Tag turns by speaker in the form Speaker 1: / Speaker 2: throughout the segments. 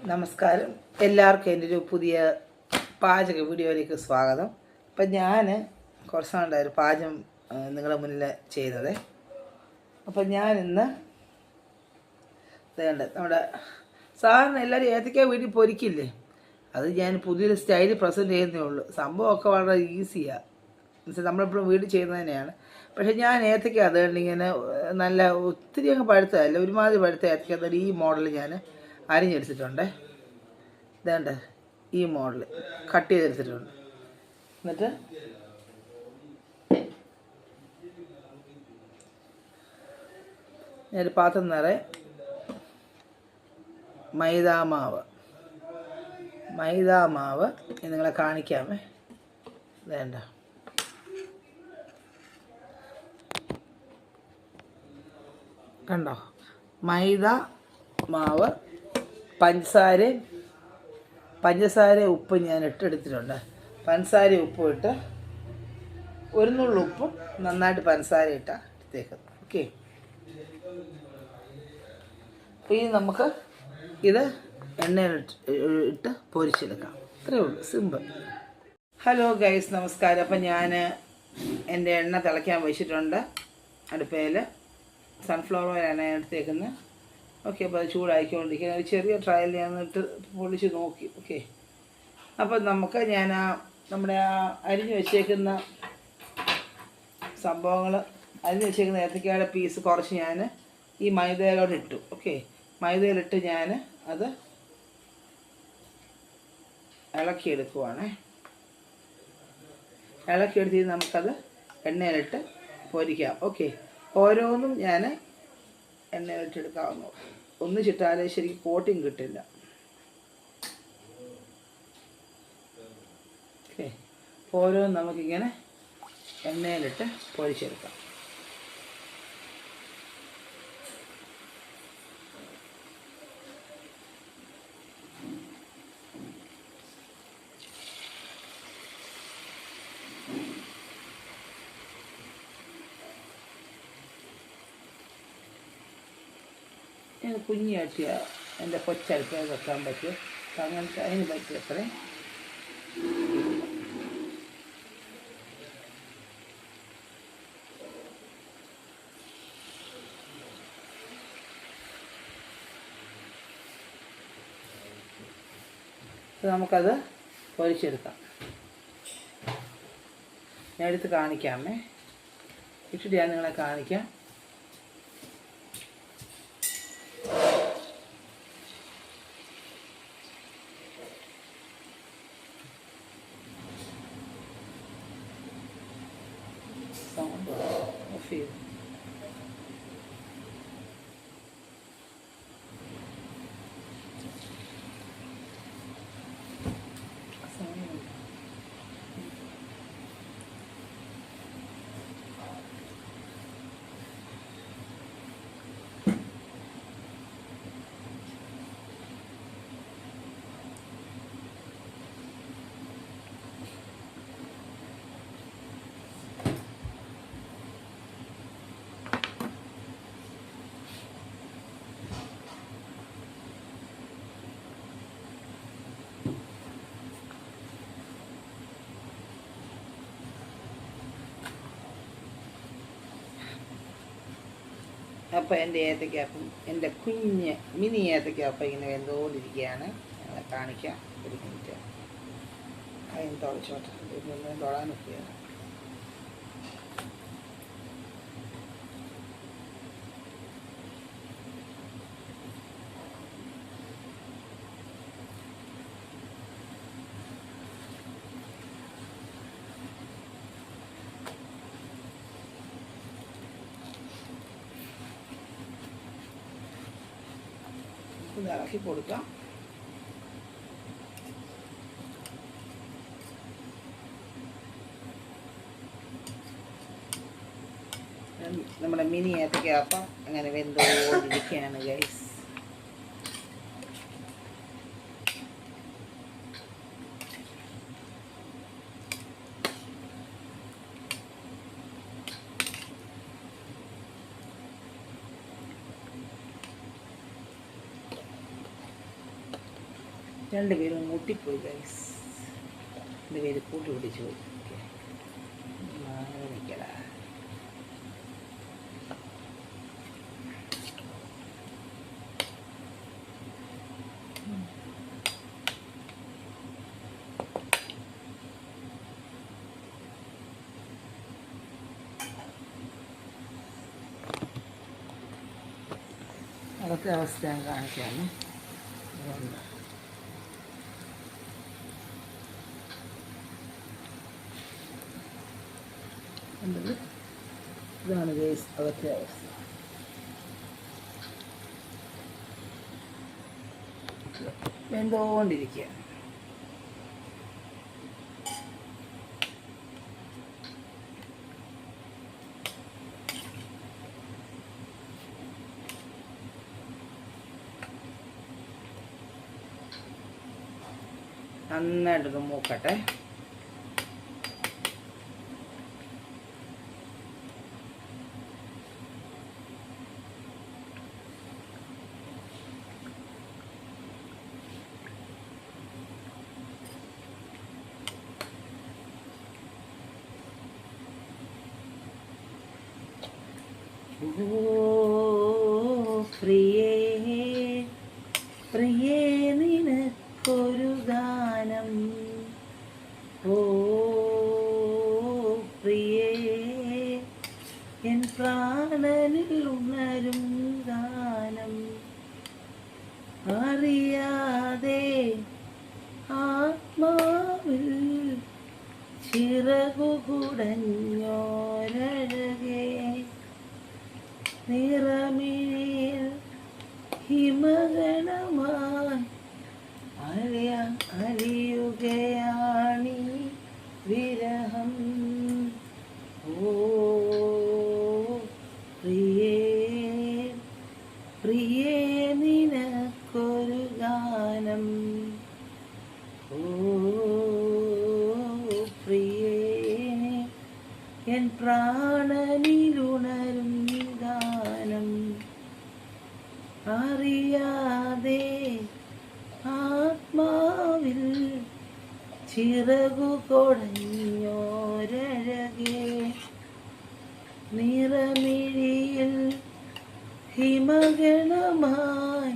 Speaker 1: നമസ്കാരം. എല്ലാവർക്കും എൻ്റെ ഒരു പുതിയ പാചക വീഡിയോയിലേക്ക് സ്വാഗതം. അപ്പം ഞാൻ കുറച്ച് നാളുണ്ടായൊരു പാചകം നിങ്ങളുടെ മുന്നിൽ ചെയ്യുന്നത്. അപ്പം ഞാൻ ഇന്ന് വേണ്ട നമ്മുടെ സാധാരണ എല്ലാവരും ഏത്തയ്ക്ക വീട്ടിൽ പൊരിക്കില്ലേ, അത് ഞാൻ പുതിയൊരു സ്റ്റൈൽ പ്രസൻറ്റ് ചെയ്യുന്നേ ഉള്ളൂ. സംഭവമൊക്കെ വളരെ ഈസിയാണ്, എന്നുവെച്ചാൽ നമ്മളെപ്പോഴും വീട്ടിൽ ചെയ്യുന്നത് തന്നെയാണ്. പക്ഷേ ഞാൻ ഏത്തയ്ക്ക അതുകൊണ്ട് ഇങ്ങനെ നല്ല ഒത്തിരി അങ്ങ് പഴുത്തതല്ല, ഒരുമാതിരി പഴുത്ത ഏത്തയ്ക്ക അതുകൊണ്ട് ഈ മോഡൽ ഞാൻ അരിഞ്ഞെടുത്തിട്ടുണ്ട്. ഇതേണ്ട ഈ മോഡൽ കട്ട് ചെയ്തെടുത്തിട്ടുണ്ട്. എന്നിട്ട് ഞാനൊരു പാത്രം നിറയെ മൈദാമാവ് നിങ്ങളെ കാണിക്കാമേ. വേണ്ട കണ്ടോ, മൈദ മാവ്, പഞ്ചസാര ഉപ്പ് ഞാൻ ഇട്ടെടുത്തിട്ടുണ്ട്. പഞ്ചസാര ഉപ്പും ഇട്ട് ഒരു നുള്ളു ഉപ്പും നന്നായിട്ട് പഞ്ചസാര ഇട്ടാൽ എടുത്തേക്കുന്നത്. ഓക്കെ, അപ്പോൾ ഇനി നമുക്ക് ഇത് എണ്ണയിൽ ഇട്ട് പൊരിച്ചെടുക്കാം. അത്രയേ ഉള്ളൂ, സിമ്പിൾ. ഹലോ ഗൈസ്, നമസ്കാരം. അപ്പം ഞാൻ എൻ്റെ എണ്ണ തിളയ്ക്കാൻ വെച്ചിട്ടുണ്ട്. അടുപ്പയിൽ സൺഫ്ലവർ ഓയിലാണ് എടുത്തേക്കുന്നത്. ഓക്കെ, അപ്പോൾ അത് ചൂടാക്കിക്കൊണ്ടിരിക്കുന്ന ഒരു ചെറിയ ട്രയൽ ഞാൻ ഇട്ട് പൊളിച്ച് നോക്കി. ഓക്കെ, അപ്പോൾ നമുക്ക് ഞാൻ നമ്മുടെ അരിഞ്ഞു വെച്ചേക്കുന്ന സംഭവങ്ങൾ, അരിഞ്ഞു വെച്ചേക്കുന്ന ഏത്തയ്ക്കയുടെ പീസ് കുറച്ച് ഞാൻ ഈ മൈദയിലോട്ട് ഇട്ടു. ഓക്കെ, മൈദയിലിട്ട് ഞാൻ അത് ഇളക്കിയെടുക്കുവാണ്. ഇളക്കിയെടുത്ത് നമുക്കത് എണ്ണയിലിട്ട് പൊരിക്കാം. ഓക്കെ, ഓരോന്നും ഞാൻ എണ്ണയിലിട്ടെടുക്കാവുന്നു. ഒന്ന് ചിട്ടാലേ ശരിക്കും കോട്ടിങ് കിട്ടില്ല. ഓക്കെ, ഓരോന്നും നമുക്കിങ്ങനെ എണ്ണയിലിട്ട് പൊരിച്ചെടുക്കാം. ഞാൻ കുഞ്ഞാട്ടിയ എൻ്റെ കൊച്ചടുപ്പ് വെക്കാൻ പറ്റും, അങ്ങനത്തെ അതിന് പറ്റും. അത്രയും നമുക്കത് പൊരിച്ചെടുക്കാം. ഞാൻ എടുത്ത് കാണിക്കാമേ, ഇട്ടിട്ട് ഞാൻ നിങ്ങളെ കാണിക്കാം. ഓഫ് ചെയ്തു. അപ്പോൾ എൻ്റെ ഏത്തയ്ക്കാപ്പം, എൻ്റെ കുഞ്ഞ് മിനി ഏത്തയ്ക്കാപ്പം ഇങ്ങനെ വെന്തുകൊണ്ടിരിക്കുകയാണ്. ഞങ്ങളെ കാണിക്കാം. ഒരു മിനിറ്റ് അതിന് തുളച്ചോട്ടെ, ഇതൊന്നും തൊടാനൊക്കെയാണ്. ഇത് ഇളക്കി കൊടുക്കാം. നമ്മുടെ മിനി ഏത്തയ്ക്കാപ്പം അങ്ങനെ വെന്തുകൊണ്ടിരിക്കുകയാണ് ഗൈസ്. രണ്ടുപേരും മുട്ടിപ്പോയി ഗൈസ്. രണ്ടുപേര് കൂട്ടി പിടിച്ചു പോയി. നിൽക്കല അതൊക്കെ അവസ്ഥ ഞാൻ കാണിക്കാമേ. കണ്ടത് ഇതാണ് ഗൈസ് അതൊക്കെ അവസ്ഥ. വെന്തോണ്ടിരിക്കുക. നന്നായിട്ടൊന്ന് മൂക്കട്ടെ. പ്രിയേ പ്രിയേ നിനക്കൊരു ഗാനം, ഓ പ്രിയേ എൻ പ്രാണനിൽ ഉണരും ഗാനം. അറിയാതെ ആത്മാവിൽ ചിറകുകുടഞ്ഞോരഴകേ, നിറമിഴിയിൽ ഹിമഗണമായി അലിയുകയാണീ വിരഹം. ഓ പ്രിയേ പ്രിയേ നിനക്കൊരു ഗാനം, ഓ പ്രിയേ എൻ പ്രാണനിലുണരും ഗാനം. അറിയാതെ ആത്മാവിൽ ചിറകുകൊടഞ്ഞോരഴകേ, നിറമിഴിയിൽ ഹിമഗണമായി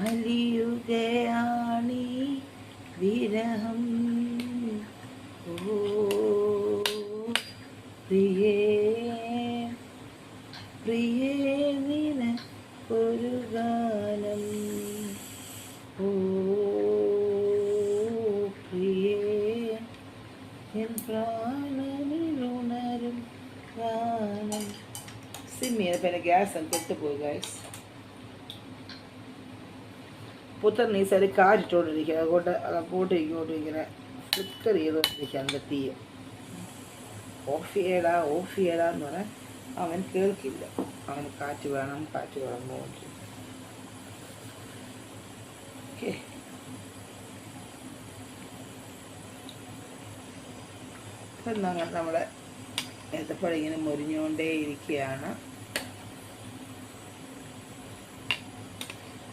Speaker 1: അലിയുകയാണീ വിരഹം. ഓ പ്രിയേ പ്രിയേ നിനക്കൊരു ഗാനം, ഓ പ്രിയേ എൻ പ്രാണനിലുണരും ഗാനം. സിമ്മിയപ്പോൾ എൻ്റെ ഗ്യാസ് കെട്ടുപോയി ഗൈസ്. പുത്തൻ ഈ സൈഡ് കാറ്റിട്ടോണ്ടിരിക്കുക, അതുകൊണ്ട് അങ്ങോട്ടും ഇങ്ങോട്ടും ഇങ്ങനെ ഫ്ലിക്കർ ചെയ്തുകൊണ്ടിരിക്കുക എൻ്റെ തീ. ഓഫ് ചെയ്യടാ എന്ന് പറയാൻ അവൻ കേൾക്കില്ല. അവന് കാറ്റ് വേണം നോക്കി. ഓക്കെ, അപ്പം നമ്മുടെ ഏത്തപ്പഴം ഇങ്ങനെ മുരിഞ്ഞുകൊണ്ടേ ഇരിക്കുകയാണ്.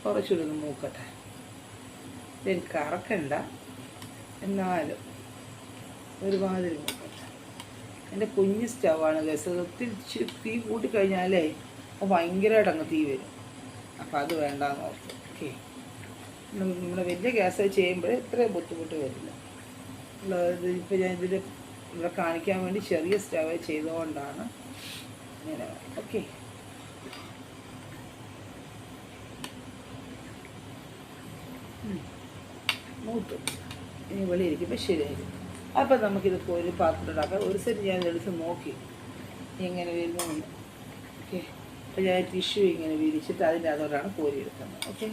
Speaker 1: കുറച്ചുകൂടി ഒന്ന് മൂക്കട്ടെ. ഇതിന് കറക്കണ്ട, എന്നാലും ഒരുമാതിരി മൂക്കട്ടെ. എൻ്റെ കുഞ്ഞ് സ്റ്റവാണ് ഗസ്. ഒത്തിരി തീ കൂട്ടിക്കഴിഞ്ഞാലേ അപ്പോൾ ഭയങ്കരമായിട്ട് അങ്ങ് തീ വരും. അപ്പോൾ അത് വേണ്ടാന്ന് ഓർത്തു. ഓക്കെ, നമ്മുടെ വലിയ ഗ്യാസ് ചെയ്യുമ്പോൾ ഇത്രയും ബുദ്ധിമുട്ട് വരില്ല. ഇപ്പോൾ ഞാൻ ഇവിടെ കാണിക്കാൻ വേണ്ടി ചെറിയ സ്റ്റവ് ചെയ്തുകൊണ്ടാണ് ഇങ്ങനെ. ഓക്കെ, മൂത്തു ഇനി വെളിയിരിക്കുമ്പോൾ ശരിയായിരിക്കും. അപ്പം നമുക്കിത് ഒരു പാത്രത്തിലാക്കാം. ഒരു സെറ്റ് ഞാൻ എടുത്ത് നോക്കി എങ്ങനെ വരുന്നുണ്ട്. ഓക്കെ, അപ്പോൾ ഞാൻ ടിഷ്യൂ ഇങ്ങനെ വിരിച്ചിട്ട് അതിൻ്റെ അതോടാണ് കോരിയെടുക്കുന്നത്. ഓക്കെ,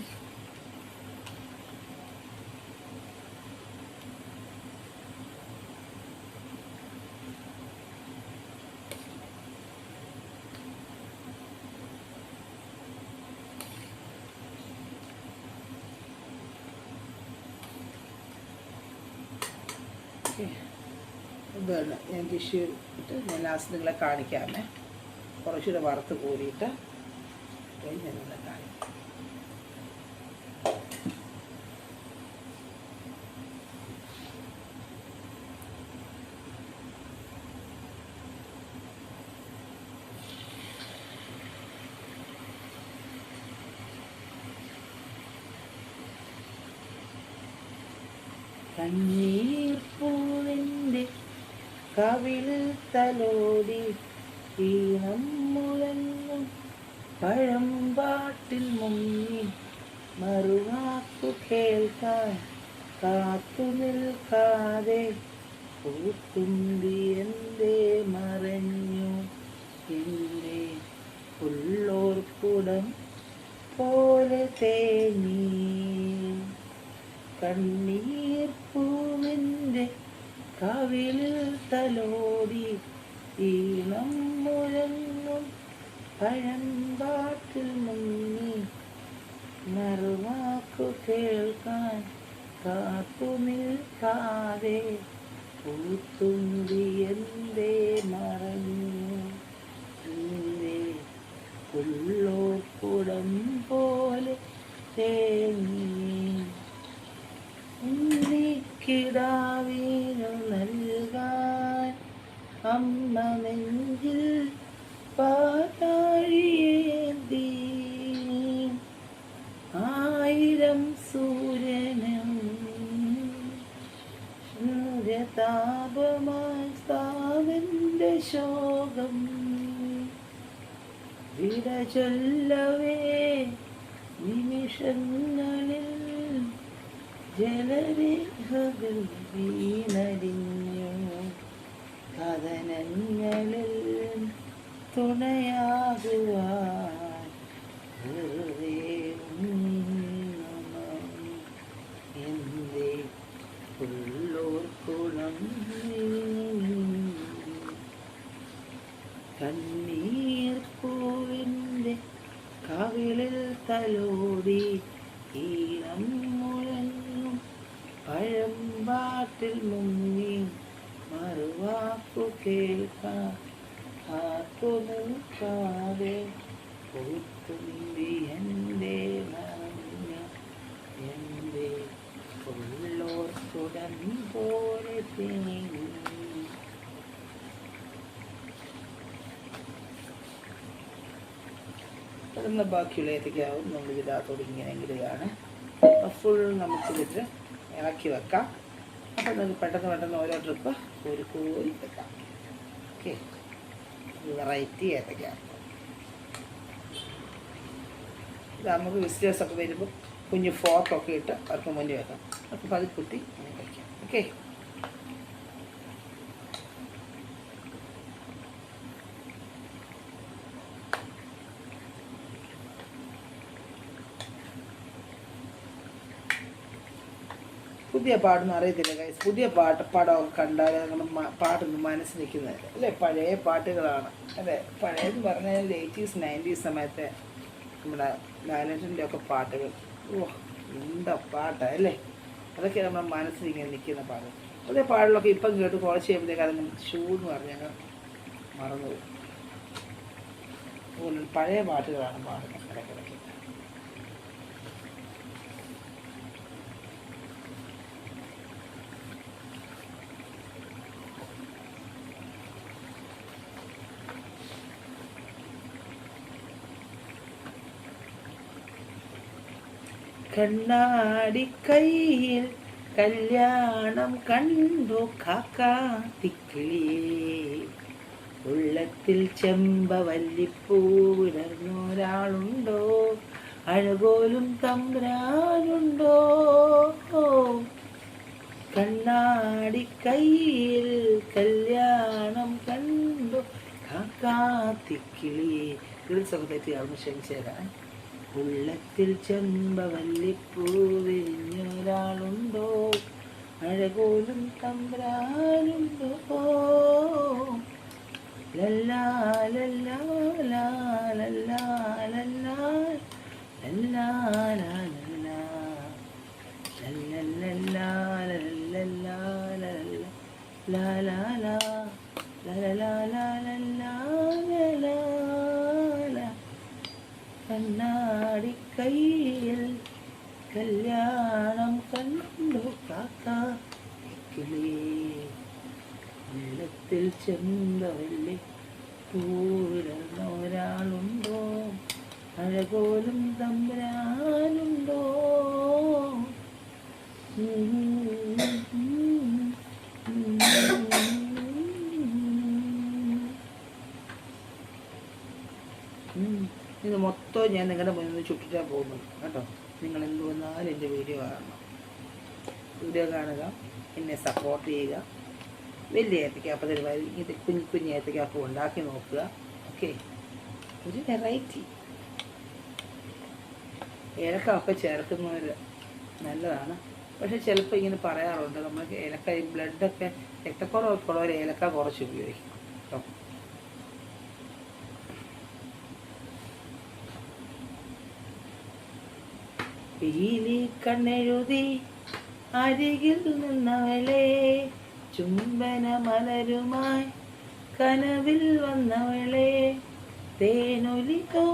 Speaker 1: ഇതാണ് ഞാൻ ടിഷ്യൂ ഇട്ട് ഞാൻ ലാസ്റ്റ് നിങ്ങളെ കാണിക്കാമേ. കുറച്ചുകൂടെ വറുത്ത് കോരിയിട്ട് ഞാൻ നിങ്ങളെ കാണിക്കാം. കണ്ണീർ പൂവിൻ്റെ കവിളിൽ തലോടി ഈണം മുഴങ്ങും പഴമ്പാട്ടിൽ മുങ്ങി മറുവാക്കു കേൾക്കാൻ കാത്തു നിൽക്കാതെ പൂത്തുമ്പി എന്തേ മറഞ്ഞു എൻ്റെ ഉള്ളോർക്കുടം പോലെ തേങ്ങി കണ്ണീർ പൂവിൻ്റെ കവിളിൽ തലോടി ഈണം മുഴങ്ങും പഴമ്പാട്ടിൽ മുങ്ങി മറുവാക്കു കേൾക്കാൻ കാത്തു നിൽക്കാതെ പൂത്തുമ്പി എന്തേ മറഞ്ഞു എന്തേ ഉള്ളോർക്കുടം പോലെ തേങ്ങി ഉണ്ണിക്കിടാവിനു നൽകാൻ അമ്മ നെഞ്ചിൽ പാതാഴിയേന്തി ആയിരം സൂര്യനും സൂര്യതാപമായി സ്ഥാവിൻ്റെ ശോകം വിട ചൊല്ലവേ നിമിഷങ്ങളിൽ ജലരേഖകൾ വീണടിഞ്ഞു കഥനങ്ങളിൽ തുണയാകുവാൻ വെറുതെ എന്തേ ഉള്ളോർക്കുണം കണ്ണീർ പൂവിൻ്റെ കവിളിൽ തലോടി ഈണം മുഴങ്ങും പഴമ്പാട്ടിൽ മുങ്ങി മറുവാക്കു കേൾക്കാൻ കാത്തു നിൽക്കാതെ പൂത്തുമ്പി എൻ്റെ മറഞ്ഞ എൻ്റെ ഉള്ളോർക്കുടം പോലെ തേങ്ങി. അതൊന്ന് ബാക്കിയുള്ള ഏതൊക്കെയാവും നമ്മൾ ഇതിനകത്തോട് ഇങ്ങനെയെങ്കിലാണ് ഫുൾ നമുക്കിതിട്ട് ഇറക്കി വെക്കാം. അപ്പം നമുക്ക് പെട്ടെന്ന് ഓരോ ട്രിപ്പ് കോരി വെക്കാം. ഓക്കെ, വെറൈറ്റി ഏതൊക്കെയാണ് ഇത് നമുക്ക് വിസിറ്റേഴ്സൊക്കെ വരുമ്പോൾ കുഞ്ഞ് ഫോക്കൊക്കെ ഇട്ട് അവർക്ക് മുന്നിൽ വെക്കാം. അപ്പോൾ അത് കുത്തി ഇങ്ങനെ വയ്ക്കാം. ഓക്കെ, പുതിയ പാട്ടൊന്നും അറിയത്തില്ല ഗൈസ്. പുതിയ പടമൊക്കെ കണ്ടാൽ നമ്മുടെ പാട്ടൊന്നും മനസ്സിൽ നിൽക്കുന്നത് അല്ലേ, പഴയ പാട്ടുകളാണ് അല്ലേ. പഴയെന്ന് പറഞ്ഞാൽ 80s 90s സമയത്തെ നമ്മുടെ ലാലേട്ടൻ്റെ ഒക്കെ പാട്ടുകൾ. ഓ, എന്താ പാട്ടാണ് അല്ലേ. അതൊക്കെ നമ്മുടെ മനസ്സിൽ ഇങ്ങനെ നിൽക്കുന്ന പാട്ട്. അതേ പാട്ടിലൊക്കെ ഇപ്പം കേട്ട് കുറച്ച് കഴിയുമ്പോഴത്തേക്ക് അതൊന്നും ഷൂ എന്ന് പറഞ്ഞാൽ മറന്നുപോകും. പഴയ പാട്ടുകളാണ് പാടുന്നത് ഇടയ്ക്കിടയ്ക്ക്. കണ്ണാടി കയ്യിൽ കല്യാണം കണ്ടു കാക്കാത്തിക്കിളിയേ, ഉള്ളത്തിൽ ചെമ്പവല്ലിപ്പൂവിടർന്നൊരാളുണ്ടോ, അഴകോലും തമ്പ്രാനുണ്ടോ. കണ്ണാടി കയ്യിൽ കല്യാണം കണ്ടു കാക്കാത്തിക്കിളിയേ. ലിറിക്സൊക്കെ തെറ്റിയാവുന്ന ക്ഷമിച്ചേരാൻ. ഉള്ളത്തിൽ ചെമ്പവല്ലിപ്പൂവിരിഞ്ഞൊരാളുണ്ടോ, അഴകോലും തമ്പ്രാനുണ്ടോ. ലല്ലാ ലല്ലാ ലാ ലല്ലാ ലല്ലാ ലല്ലാ ലാ ലല്ലാ ലല്ലല്ലാ ലല്ലല്ലാ ലാ ലാ ലാ ലല്ലാ ലാ ലല്ലാ ലല്ലാ. കണ്ണാടി കയ്യിൽ കല്യാണം കണ്ടു കാക്കാത്തിക്കിളിയേ, ഉള്ളത്തിൽ ചെമ്പവല്ലി പൂവിടർന്നൊരാളുണ്ടോ, അഴകോലും തമ്പുരാനുണ്ടോ. മൊത്തം ഞാൻ നിങ്ങളുടെ മുന്നിൽ നിന്ന് ചുറ്റിട്ടാൻ പോകുന്നത് കേട്ടോ. നിങ്ങൾ എന്ത് വന്നാലും എൻ്റെ വീഡിയോ കാണണം. വീഡിയോ കാണുക, എന്നെ സപ്പോർട്ട് ചെയ്യുക. വലിയ ഏത്തക്കാപ്പ തരുമാതിരി ഇത് കുഞ്ഞു കുഞ്ഞ് ഏത്തക്കാപ്പ ഉണ്ടാക്കി നോക്കുക. ഓക്കെ, ഒരു വെറൈറ്റി. ഏലക്കായൊക്കെ ചേർക്കുന്നവർ നല്ലതാണ്. പക്ഷെ ചിലപ്പോൾ ഇങ്ങനെ പറയാറുണ്ട്, നമ്മൾ ഏലക്ക ഈ ബ്ലഡൊക്കെ രക്തക്കുറവൊക്കെ ഉള്ളവർ ഏലക്ക കുറച്ച് ഉപയോഗിക്കും കേട്ടോ. പീലി കണ്ണെഴുതി അരികിൽ നിന്നവളെ, ചുംബന മലരുമായി കനവിൽ വന്നവളെ, തേനൊലിക്കോ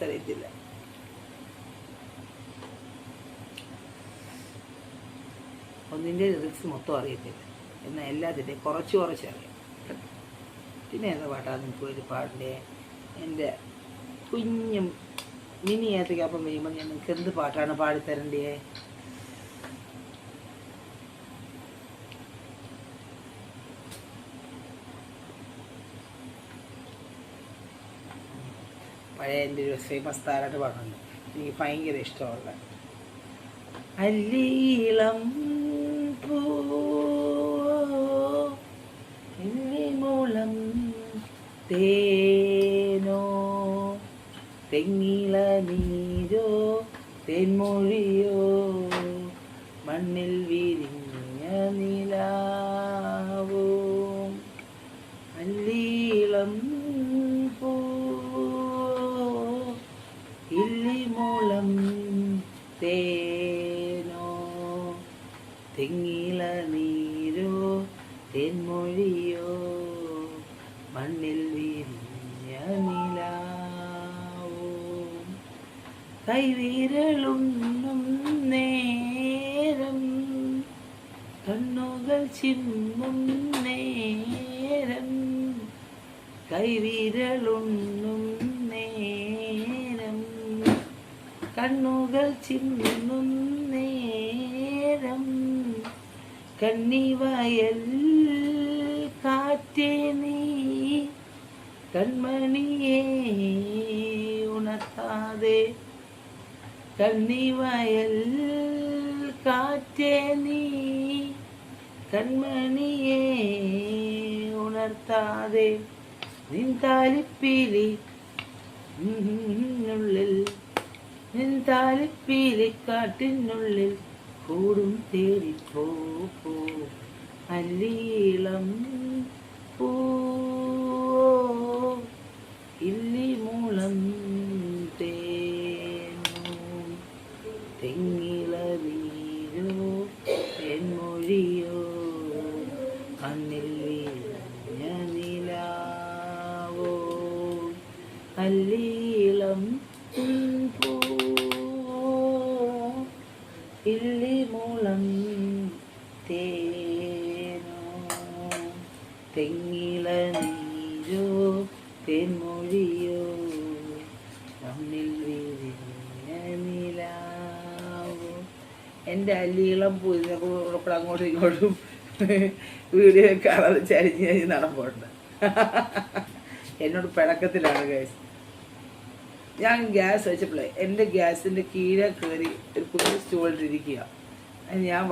Speaker 1: അറിയത്തില്ല. ഒന്നിൻ്റെ ലിറിക്സ് മൊത്തം അറിയത്തില്ല, എന്നാൽ എല്ലാത്തിൻ്റെയും കുറച്ച് അറിയാം. പിന്നെ എന്താ പാട്ടാ നിങ്ങൾക്ക് ഒരു പാടിൻ്റെ എൻ്റെ കുഞ്ഞും മിനി ഏത്തക്കാപ്പം വരുമ്പോൾ ഞാൻ നിങ്ങൾക്ക് എന്ത് പാട്ടാണ് പാടിത്തരണ്ടേ? പഴയ എൻ്റെ ഒരു ഫേമസ് താരാട്ട് പാടുന്നുണ്ട്, എനിക്ക് ഭയങ്കര ഇഷ്ടമുള്ള. അല്ലീളം പൂളം തേനോ തെങ്ങില നീരോ തെന്മൊഴിയോ മണ്ണിൽ വിരിഞ്ഞ നിലാവോ, അല്ലീളം ഇല്ലിമൂളം തേനോ തെങ്ങില നീരോ തെന്മൊഴിയോ മണ്ണിൽ വിരിഞ്ഞ നിലാവോ, കൈവിരലുണ്ണും നേരം കണ്ണുകൾ ചിമ്മും നേരം, കൈവിരലുണ്ണും നേരം കണ്ണുകൾ ചിമ്മും നേരം, കണ്ണിവയൽ കാറ്റേ നീ കൺമണിയെ ഉണർത്താതെ, കണ്ണിവയൽ കാറ്റേ നീ കൺമണിയെ ഉണർത്താതെ, നിൻ താലിപ്പീലി ഉള്ളിൽ നിൻ താലിപ്പീലി കാട്ടിനുള്ളിൽ കൂടും തേടിപ്പോ, അല്ലീളം പൂ ഇല്ലിമൂളം തേനോ തെങ്ങില നീരോ തെന്മൊഴിയോ മണ്ണിൽ വിരിഞ്ഞ നിലാവോ, അല്ലീളം പൂ ഇല്ലിമൂളം തേനോ തെങ്ങില നീരോ തെന്മൊഴിയോ മണ്ണിൽ വിരിഞ്ഞ നിലാവോ. എൻ്റെ അല്ലീളം പൂതിനൊക്കെ അങ്ങോട്ടും ഇങ്ങോട്ടും വീഡിയോ കാണാതെ ചരിഞ്ഞ് നടപ്പുണ്ട്. എന്നോട് പിണക്കത്തിലാണ് ഗൈസ്. ഞാൻ ഗ്യാസ് വെച്ചപ്പോഴേ എൻ്റെ ഗ്യാസിൻ്റെ കീഴെ കയറി ഒരു കുഞ്ഞു സ്റ്റൂളിട്ടിരിക്കുക. ഞാൻ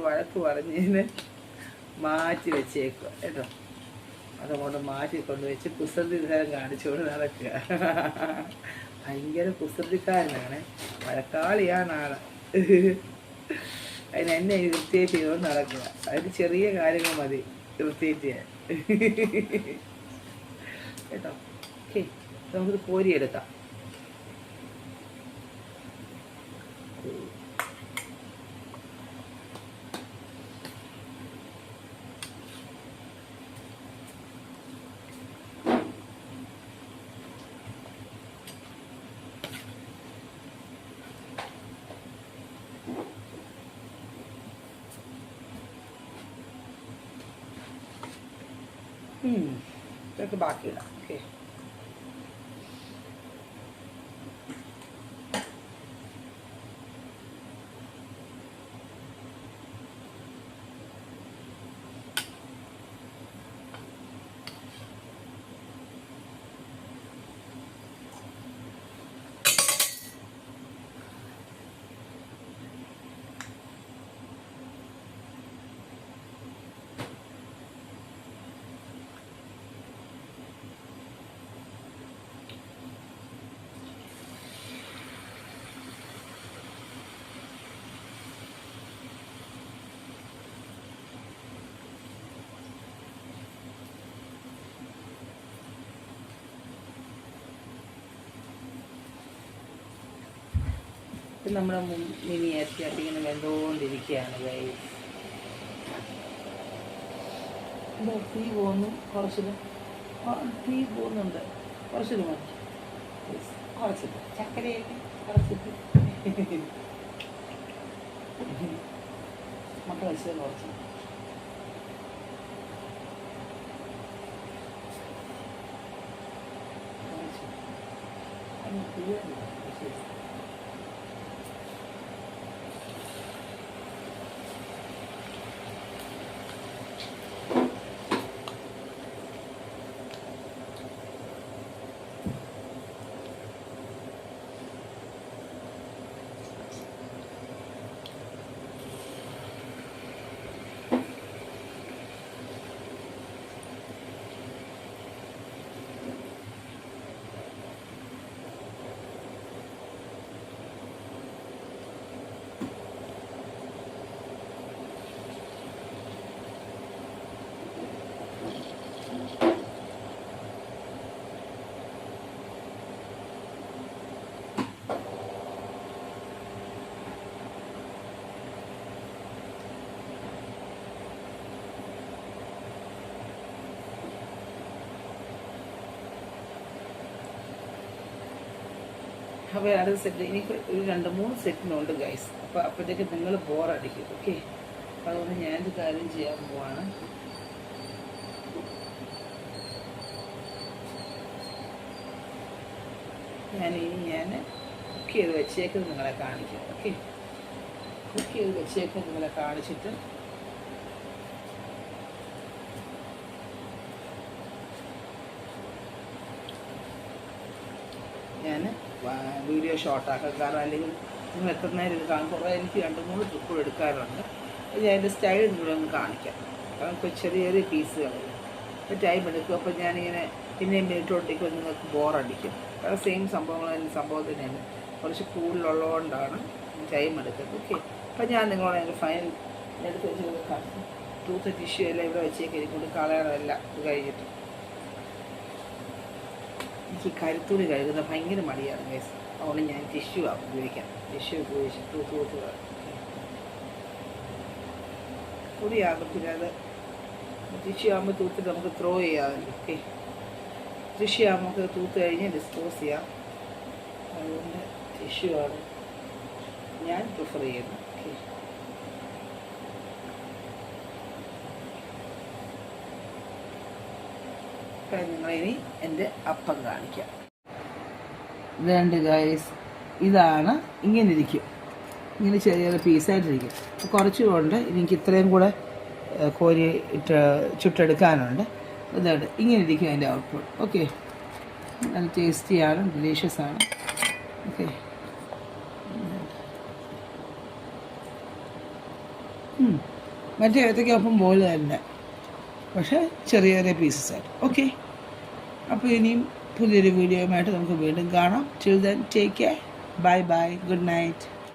Speaker 1: വഴക്ക് പറഞ്ഞതിന് മാറ്റി വെച്ചേക്കുക കേട്ടോ. അതുകൊണ്ട് മാറ്റി കൊണ്ടുവച്ച് കുസൃതി തരം കാണിച്ചുകൊണ്ട് നടക്കുക. ഭയങ്കര കുസൃതിക്കാരനാണ്, വഴക്കാളിയാണ് ആള്. അതിനെന്നെ ഇറിറ്റേറ്റ് ചെയ്തുകൊണ്ട് നടക്കുക. അതിന് ചെറിയ കാര്യങ്ങൾ മതി ഇറിറ്റേറ്റ് ചെയ്യാൻ കേട്ടോ. ഓക്കെ, നമുക്കിത് കോരിയെടുക്കാം. ഇതൊക്കെ ബാക്കിയിടാം. ഓക്കെ, ഇത് നമ്മുടെ മിനി ഇറച്ചിയായിട്ട് ഇങ്ങനെ വെന്തുകൊണ്ടിരിക്കുകയാണ് ഗൈസ്. എന്താ തീ പോകുന്നു? കുറച്ചിട്ട് തീ പോകുന്നുണ്ട്. കുറച്ചിട്ട് മതി, കുറച്ചിട്ട് ചക്കരയൊക്കെ കുറച്ചിട്ട് മക്കൾ വെച്ചത് കുറച്ച് ശരി. അപ്പോൾ അടുത്ത സെറ്റ് എനിക്ക് ഒരു 2-3 സെറ്റിനുണ്ട് ഗൈസ്. അപ്പോൾ അപ്പോഴത്തേക്ക് നിങ്ങൾ ബോറടിക്കും. ഓക്കെ, അതുകൊണ്ട് ഞാനൊരു കാര്യം ചെയ്യാൻ പോവാണ്. ഞാൻ കുക്ക് ചെയ്ത് വെച്ചേക്കുന്നത് നിങ്ങളെ കാണിക്കാം. ഓക്കെ, കുക്ക് ചെയ്ത് വെച്ചേക്കുന്നത് നിങ്ങളെ കാണിച്ചിട്ട് ഞാൻ വീഡിയോ ഷോർട്ടാക്കാം. കാരണം അല്ലെങ്കിൽ നിങ്ങൾ എത്ര നേരം ഇത് കാണും. കുറേ എനിക്ക് 2-3 ട്രിപ്പുകൾ എടുക്കാറുണ്ട്. അപ്പോൾ ഞാൻ എൻ്റെ സ്റ്റൈൽ നിങ്ങളൊന്ന് കാണിക്കാം. കാരണം ഇപ്പോൾ ചെറിയ ചെറിയ പീസുകളല്ല, അപ്പോൾ ടൈം എടുക്കും. അപ്പോൾ ഞാനിങ്ങനെ പിന്നെയും മിനിറ്റോട്ടേക്ക് നിങ്ങൾക്ക് ബോറടിക്കും. കാരണം സെയിം സംഭവം തന്നെയാണ്, കുറച്ച് കൂടുതലുള്ളതുകൊണ്ടാണ് ടൈം എടുക്കുന്നത്. ഓക്കെ, അപ്പോൾ ഞാൻ നിങ്ങളോട് എൻ്റെ ഫൈനൽ എടുത്ത് വെച്ച് കാണിക്കും. ടൂത്ത് ടിഷ്യൂ എല്ലാം ഇവിടെ വെച്ചേക്ക് എനിക്കൊണ്ട് കളയണമല്ല. ഇത് കഴിഞ്ഞിട്ട് എനിക്ക് കരുത്തൂടി കഴുകുന്നത് ഭയങ്കര മടിയാണ് ഗൈസ്. അതുകൊണ്ട് ഞാൻ ടിഷ്യൂ ഉപയോഗിക്കാം. ടിഷ്യൂ ഉപയോഗിച്ച് തൂത്ത് പൊടിയാകും. പിന്നെ അത് ടിഷ്യൂ ആകുമ്പോൾ തൂത്തിട്ട് നമുക്ക് ത്രോ ചെയ്യാമല്ലോ. ഓക്കെ, ടിഷ്യൂ ആകുമ്പോൾ നമുക്ക് തൂത്ത് കഴിഞ്ഞ് ഡിസ്പോസ് ചെയ്യാം. അതുകൊണ്ട് ടിഷ്യൂ ആണ് ഞാൻ പ്രിഫർ ചെയ്യുന്നത്. ഓക്കെ, നിങ്ങളിനി എൻ്റെ അപ്പം കാണിക്കാം. ഇതുണ്ട് ഗൈസ്, ഇതാണ്. ഇങ്ങനെ ഇരിക്കും, ഇങ്ങനെ ചെറിയ ചെറിയ പീസായിട്ടിരിക്കും. കുറച്ചുകൊണ്ട് എനിക്ക് ഇത്രയും കൂടെ കോരി ചുട്ടെടുക്കാനുണ്ട്. ഇതുണ്ട്, ഇങ്ങനെ ഇരിക്കും അതിൻ്റെ ഔട്ട്പുട്ട്. ഓക്കെ, നല്ല ടേസ്റ്റിയാണ്, ഡിലീഷ്യസ് ആണ്. ഓക്കെ, മറ്റേ ഏത്തയ്ക്കൊപ്പം പോലെ തന്നെ, പക്ഷേ ചെറിയ ചെറിയ പീസസ് ആയിട്ട്. ഓക്കെ, അപ്പോൾ ഇനിയും പുതിയൊരു വീഡിയോയുമായിട്ട് നമുക്ക് വീണ്ടും കാണാം. Till then take care, bye bye, good night.